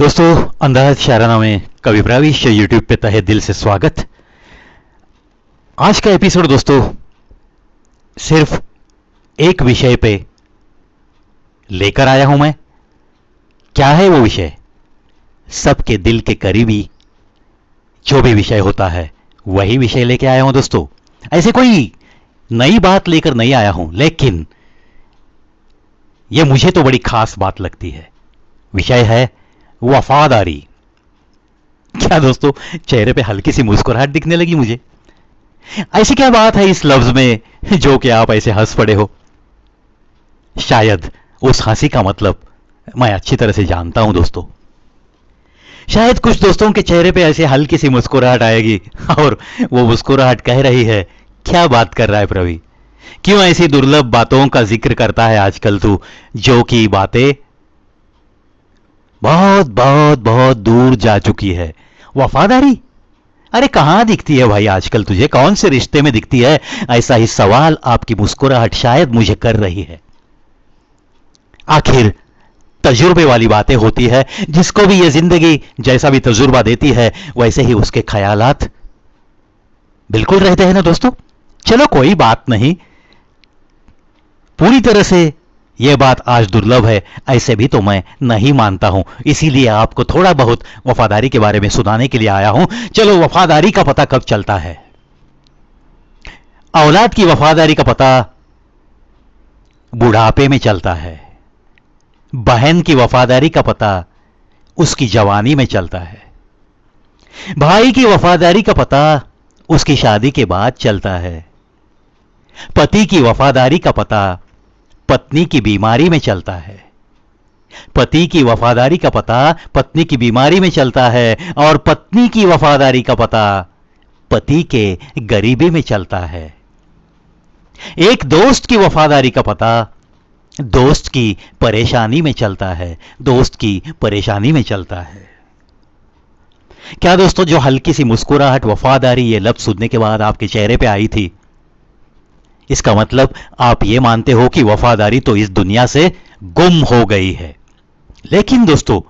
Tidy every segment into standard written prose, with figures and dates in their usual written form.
दोस्तों, अंदाज शायराना में कवि प्रवीश यूट्यूब पे तहे दिल से स्वागत। आज का एपिसोड दोस्तों सिर्फ एक विषय पे लेकर आया हूं मैं। क्या है वो विषय? सबके दिल के करीबी जो भी विषय होता है वही विषय लेके आया हूं दोस्तों। ऐसे कोई नई बात लेकर नहीं आया हूं, लेकिन ये मुझे तो बड़ी खास बात लगती है। विषय है वफादारी। क्या दोस्तों, चेहरे पे हल्की सी मुस्कुराहट दिखने लगी मुझे? ऐसी क्या बात है इस लफ्ज में जो कि आप ऐसे हंस पड़े हो? शायद उस हंसी का मतलब मैं अच्छी तरह से जानता हूं दोस्तों। शायद कुछ दोस्तों के चेहरे पे ऐसे हल्की सी मुस्कुराहट आएगी और वो मुस्कुराहट कह रही है, क्या बात कर रहा है प्रवी, क्यों ऐसी दुर्लभ बातों का जिक्र करता है आजकल तू, जो कि बातें बहुत बहुत बहुत दूर जा चुकी है। वफादारी? अरे कहां दिखती है भाई आजकल तुझे? कौन से रिश्ते में दिखती है? ऐसा ही सवाल आपकी मुस्कुराहट शायद मुझे कर रही है। आखिर तजुर्बे वाली बातें होती है, जिसको भी ये जिंदगी जैसा भी तजुर्बा देती है वैसे ही उसके ख्यालात बिल्कुल रहते हैं ना दोस्तों। चलो कोई बात नहीं, पूरी तरह से यह बात आज दुर्लभ है ऐसे भी तो मैं नहीं मानता हूं, इसीलिए आपको थोड़ा बहुत वफादारी के बारे में सुनाने के लिए आया हूं। चलो, वफादारी का पता कब चलता है? औलाद की वफादारी का पता बुढ़ापे में चलता है। बहन की वफादारी का पता उसकी जवानी में चलता है। भाई की वफादारी का पता उसकी शादी के बाद चलता है। पति की वफादारी का पता पत्नी की बीमारी में चलता है। पति की वफादारी का पता पत्नी की बीमारी में चलता है, और पत्नी की वफादारी का पता पति के गरीबी में चलता है। एक दोस्त की वफादारी का पता दोस्त की परेशानी में चलता है। दोस्त की परेशानी में चलता है। क्या दोस्तों, जो हल्की सी मुस्कुराहट वफादारी ये लफ्ज सुनने के बाद आपके चेहरे पे आई थी, इसका मतलब आप ये मानते हो कि वफादारी तो इस दुनिया से गुम हो गई है। लेकिन दोस्तों,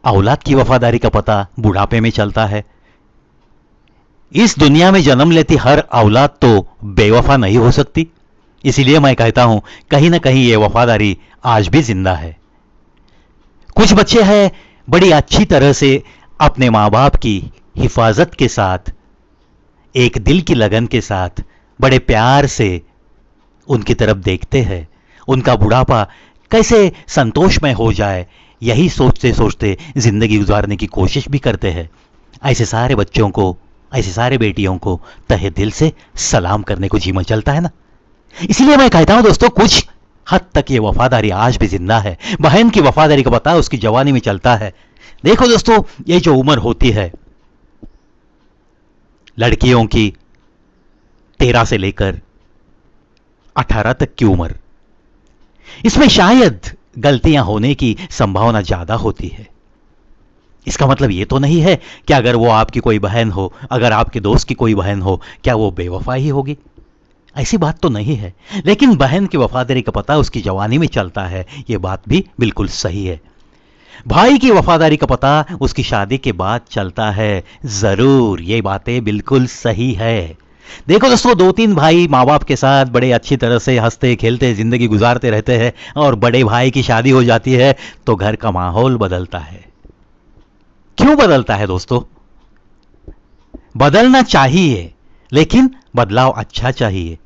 औलाद की वफादारी का पता बुढ़ापे में चलता है। इस दुनिया में जन्म लेती हर औलाद तो बेवफा नहीं हो सकती, इसीलिए मैं कहता हूं कहीं ना कहीं ये वफादारी आज भी जिंदा है। कुछ बच्चे हैं बड़ी अच्छी तरह से अपने मां बाप की हिफाजत के साथ, एक दिल की लगन के साथ, बड़े प्यार से उनकी तरफ देखते हैं। उनका बुढ़ापा कैसे संतोषमय हो जाए, यही सोचते सोचते जिंदगी गुजारने की कोशिश भी करते हैं। ऐसे सारे बच्चों को, ऐसे सारे बेटियों को तहे दिल से सलाम करने को जी मचलता है ना। इसलिए मैं कहता हूं दोस्तों, कुछ हद तक ये वफादारी आज भी जिंदा है। बहन की वफादारी का पता उसकी जवानी में चलता है। देखो दोस्तों, ये जो उम्र होती है लड़कियों की 13 से लेकर 18 तक की उम्र, इसमें शायद गलतियां होने की संभावना ज्यादा होती है। इसका मतलब यह तो नहीं है कि अगर वो आपकी कोई बहन हो, अगर आपके दोस्त की कोई बहन हो, क्या वो बेवफा ही होगी? ऐसी बात तो नहीं है। लेकिन बहन की वफादारी का पता उसकी जवानी में चलता है, यह बात भी बिल्कुल सही है। भाई की वफादारी का पता उसकी शादी के बाद चलता है। जरूर, ये बातें बिल्कुल सही है। देखो दोस्तों, 2-3 भाई माँ बाप के साथ बड़े अच्छी तरह से हंसते खेलते जिंदगी गुजारते रहते हैं, और बड़े भाई की शादी हो जाती है तो घर का माहौल बदलता है। क्यों बदलता है दोस्तों? बदलना चाहिए, लेकिन बदलाव अच्छा चाहिए।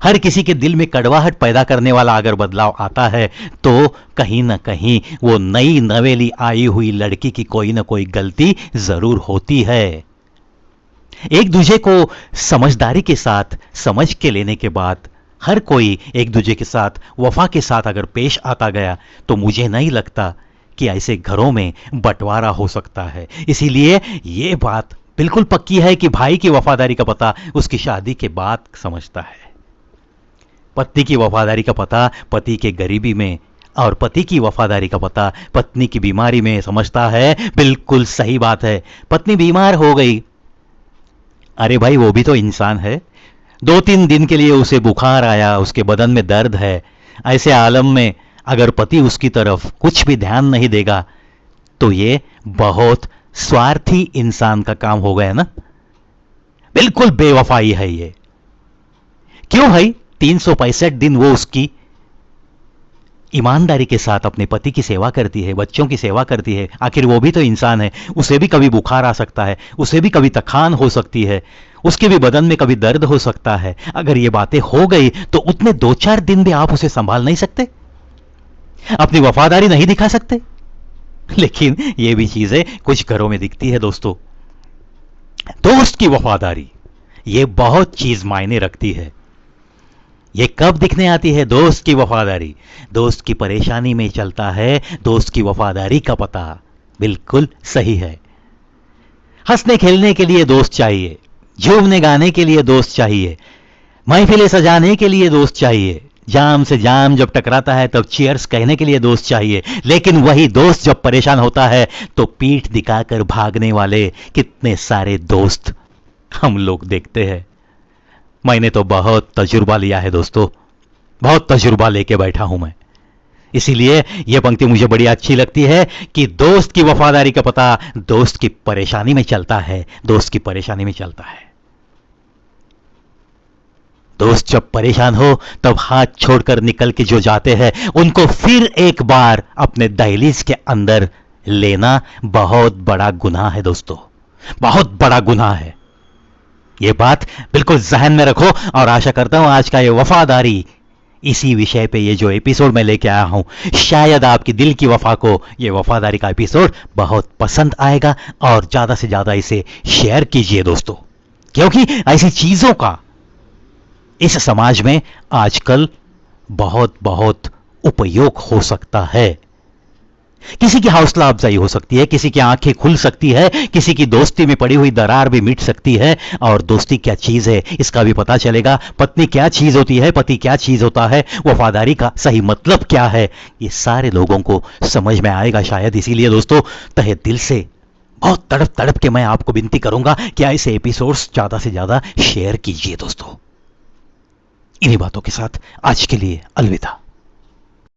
हर किसी के दिल में कड़वाहट पैदा करने वाला अगर बदलाव आता है तो कहीं ना कहीं वो नई नवेली आई हुई लड़की की कोई ना कोई गलती जरूर होती है। एक दूसरे को समझदारी के साथ समझ के लेने के बाद हर कोई एक दूसरे के साथ वफा के साथ अगर पेश आता गया तो मुझे नहीं लगता कि ऐसे घरों में बंटवारा हो सकता है। इसीलिए ये बात बिल्कुल पक्की है कि भाई की वफादारी का पता उसकी शादी के बाद समझता है। पत्नी की वफादारी का पता पति के गरीबी में, और पति की वफादारी का पता पत्नी की बीमारी में समझता है। बिल्कुल सही बात है। पत्नी बीमार हो गई, अरे भाई वो भी तो इंसान है। 2-3 दिन के लिए उसे बुखार आया, उसके बदन में दर्द है, ऐसे आलम में अगर पति उसकी तरफ कुछ भी ध्यान नहीं देगा तो ये बहुत स्वार्थी इंसान का काम हो गया ना। बिल्कुल बेवफाई है ये। क्यों भाई? 365 दिन वो उसकी ईमानदारी के साथ अपने पति की सेवा करती है, बच्चों की सेवा करती है। आखिर वो भी तो इंसान है, उसे भी कभी बुखार आ सकता है, उसे भी कभी थकान हो सकती है, उसके भी बदन में कभी दर्द हो सकता है। अगर ये बातें हो गई तो उतने 2-4 दिन भी आप उसे संभाल नहीं सकते, अपनी वफादारी नहीं दिखा सकते। लेकिन ये भी चीजें कुछ घरों में दिखती है दोस्तों। दोस्त की वफादारी ये बहुत चीज मायने रखती है। ये कब दिखने आती है दोस्त की वफादारी? दोस्त की परेशानी में चलता है दोस्त की वफादारी का पता। बिल्कुल सही है। हंसने खेलने के लिए दोस्त चाहिए, झूमने गाने के लिए दोस्त चाहिए, महफिलें सजाने के लिए दोस्त चाहिए, जाम से जाम जब टकराता है तब चीयर्स कहने के लिए दोस्त चाहिए। लेकिन वही दोस्त जब परेशान होता है तो पीठ दिखाकर भागने वाले कितने सारे दोस्त हम लोग देखते हैं। मैंने तो बहुत तजुर्बा लिया है दोस्तों, बहुत तजुर्बा लेके बैठा हूं मैं। इसीलिए यह पंक्ति मुझे बड़ी अच्छी लगती है कि दोस्त की वफादारी का पता दोस्त की परेशानी में चलता है, दोस्त की परेशानी में चलता है। दोस्त जब परेशान हो तब हाथ छोड़कर निकल के जो जाते हैं उनको फिर एक बार अपने दहलीज के अंदर लेना बहुत बड़ा गुनाह है दोस्तों, बहुत बड़ा गुनाह है। ये बात बिल्कुल जहन में रखो और आशा करता हूं आज का ये वफादारी, इसी विषय पे ये जो एपिसोड मैं लेके आया हूं, शायद आपकी दिल की वफा को ये वफादारी का एपिसोड बहुत पसंद आएगा। और ज्यादा से ज्यादा इसे शेयर कीजिए दोस्तों, क्योंकि ऐसी चीजों का इस समाज में आजकल बहुत बहुत उपयोग हो सकता है। किसी की हौसला अफजाई हो सकती है, किसी की आंखें खुल सकती है, किसी की दोस्ती में पड़ी हुई दरार भी मिट सकती है। और दोस्ती क्या चीज है इसका भी पता चलेगा, पत्नी क्या चीज होती है, पति क्या चीज होता है, वफादारी का सही मतलब क्या है, ये सारे लोगों को समझ में आएगा शायद। इसीलिए दोस्तों तहे दिल से बहुत तड़प तड़प के मैं आपको विनती करूंगा कि ऐसे एपिसोड्स ज्यादा से ज्यादा शेयर कीजिए दोस्तों। इन्हीं बातों के साथ आज के लिए अलविदा।